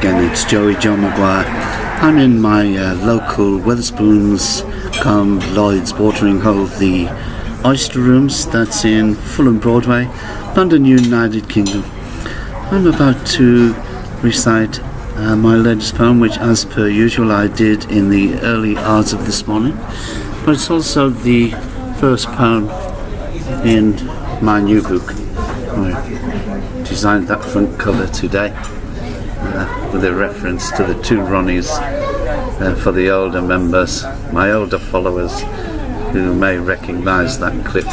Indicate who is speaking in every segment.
Speaker 1: again, it's John Maguire. I'm in my local Wetherspoons come Lloyd's watering hole, the Oyster Rooms, that's in Fulham Broadway, London, United Kingdom. I'm about to recite my latest poem, which as per usual I did in the early hours of this morning, but it's also the first poem in my new book. I designed that front cover today with a reference to the two Ronnies for the older members, my older followers, who may recognise that clip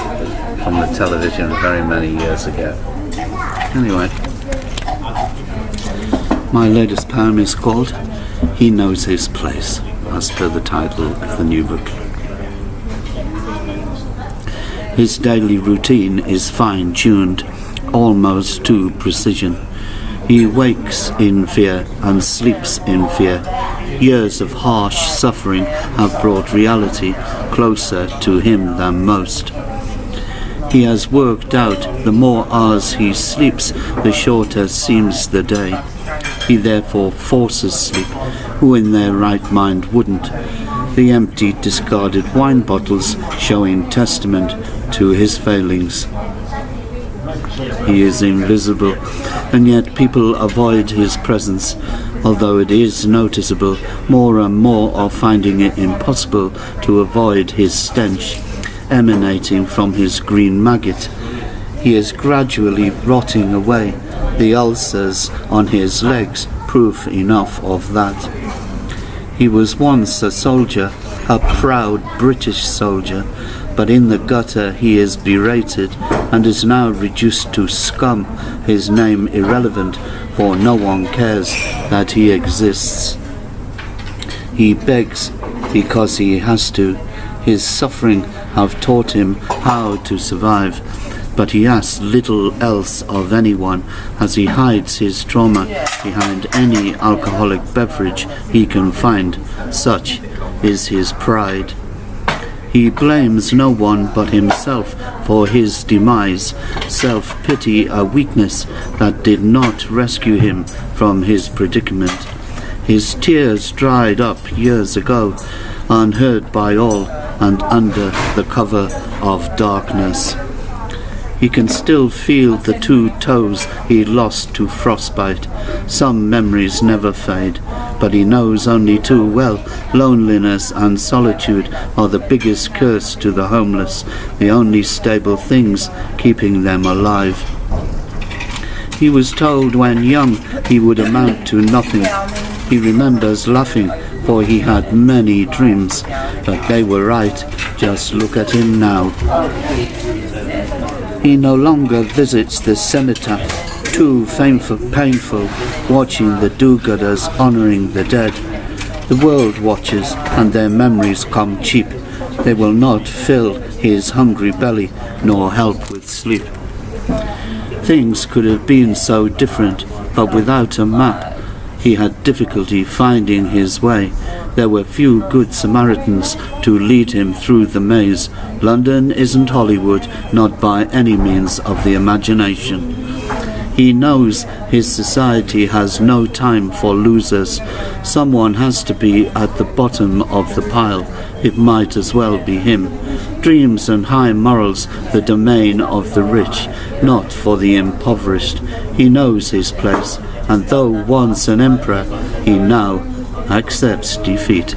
Speaker 1: from the television very many years ago. Anyway, my latest poem is called He Knows His Place, as per the title of the new book. His daily routine is fine-tuned, almost to precision. He wakes in fear and sleeps in fear. Years of harsh suffering have brought reality closer to him than most. He has worked out the more hours he sleeps, the shorter seems the day. He therefore forces sleep, who in their right mind wouldn't. The empty, discarded wine bottles showing testament to his failings. He is invisible, and yet people avoid his presence. Although it is noticeable, more and more are finding it impossible to avoid his stench emanating from his green maggot. He is gradually rotting away, the ulcers on his legs proof enough of that. He was once a soldier, a proud British soldier, but in the gutter he is berated and is now reduced to scum, his name irrelevant, for no one cares that he exists. He begs because he has to. His suffering have taught him how to survive, but he asks little else of anyone as he hides his trauma behind any alcoholic beverage he can find. Such is his pride. He blames no one but himself for his demise, self-pity a weakness that did not rescue him from his predicament. His tears dried up years ago, unheard by all and under the cover of darkness. He can still feel the 2 toes he lost to frostbite. Some memories never fade, but he knows only too well loneliness and solitude are the biggest curse to the homeless, the only stable things keeping them alive. He was told when young he would amount to nothing. He remembers laughing, for he had many dreams, but they were right. Just look at him now. He no longer visits the cenotaph, too painful, watching the do-gooders honouring the dead. The world watches, and their memories come cheap. They will not fill his hungry belly, nor help with sleep. Things could have been so different, but without a map, he had difficulty finding his way. There were few good Samaritans to lead him through the maze. London isn't Hollywood, not by any means of the imagination. He knows his society has no time for losers. Someone has to be at the bottom of the pile. It might as well be him. Dreams and high morals, the domain of the rich, not for the impoverished. He knows his place, and though once an emperor, he now accepts defeat.